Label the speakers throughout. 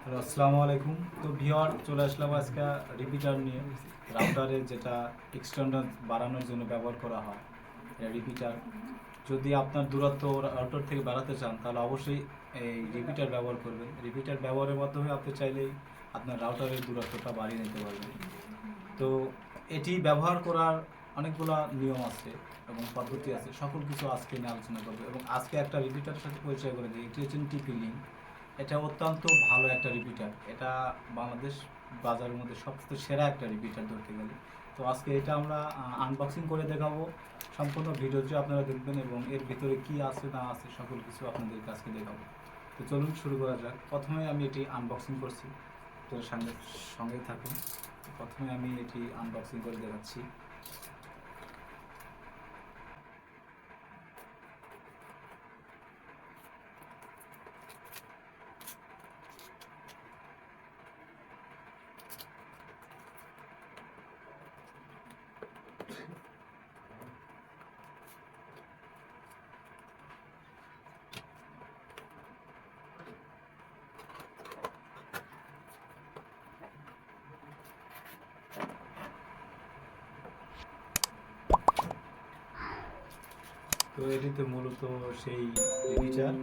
Speaker 1: Hello, আসসালামু আলাইকুম। তো ভিওর চলে আসলাম আজকে রিপিটার নিয়ে। রাউটারের যেটা এক্সটেন্ডার বাড়ানোর জন্য ব্যবহার করা হয় রিপিটার। যদি আপনার দূরত্ব রাউটার থেকে বাড়াতে চান তাহলে অবশ্যই এই রিপিটার ব্যবহার করবেন। রিপিটার ব্যবহারের মাধ্যমে আপনি চাইলেই আপনার রাউটারের দূরত্বটা বাড়িয়ে নিতে পারবেন। তো এটি ব্যবহার করার অনেকগুলো নিয়ম আছে এবং পদ্ধতি আছে, সকল কিছু আজকে নিয়ে আলোচনা করবো। এবং আজকে একটা রিপিটারের সাথে পরিচয় করে দিই, এটি হচ্ছে টিপি লিঙ্ক। এটা অত্যন্ত ভালো একটা রিপিটার। এটা বাংলাদেশ বাজারের মধ্যে সবচেয়ে সেরা একটা রিপিটার ধরতে গেলে। তো আজকে এটা আমরা আনবক্সিং করে দেখাবো। সম্পূর্ণ ভিডিওটি আপনারা দেখবেন এবং এর ভিতরে কি আছে না আছে সকল কিছু আপনাদের কাছে দেখাবো। তো চলুন শুরু করা যাক। প্রথমে আমি এটি আনবক্সিং করছি, তো সঙ্গে থাকুন। প্রথমে আমি এটি আনবক্সিং করে দেখাচ্ছি। তো এটিতে মূলত সেই রিপিটার।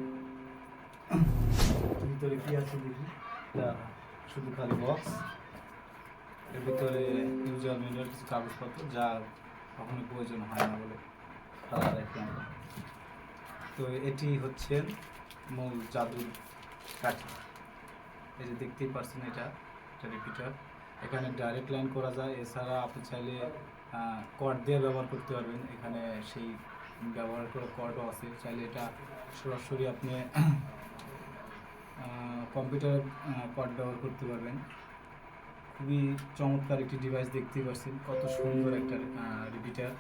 Speaker 1: ভিতরে কি আছে দেখি। এটা শুধু খালি বক্স। এর ভিতরে ইউজার ম্যানুয়াল কিছু কাগজপত্র যা কখনো প্রয়োজন হয় না বলে তারা রাখলাম। তো এটি হচ্ছে মূল জাদুর কাঠি। এই যে দেখতেই পাচ্ছেন, এটা রিপিটার। এখানে ডাইরেক্ট লাইন করা যায়, এছাড়া আপনি চাইলে কর্ড দিয়ে ব্যবহার করতে পারবেন। এখানে সেই ব্যবহার করা কর্ডও আছে, চাইলে এটা সরাসরি আপনি কম্পিউটার কর্ড ব্যবহার করতে পারবেন। খুবই চমৎকার একটি ডিভাইস, দেখতেই পাচ্ছেন কত সুন্দর একটা রিপিটার।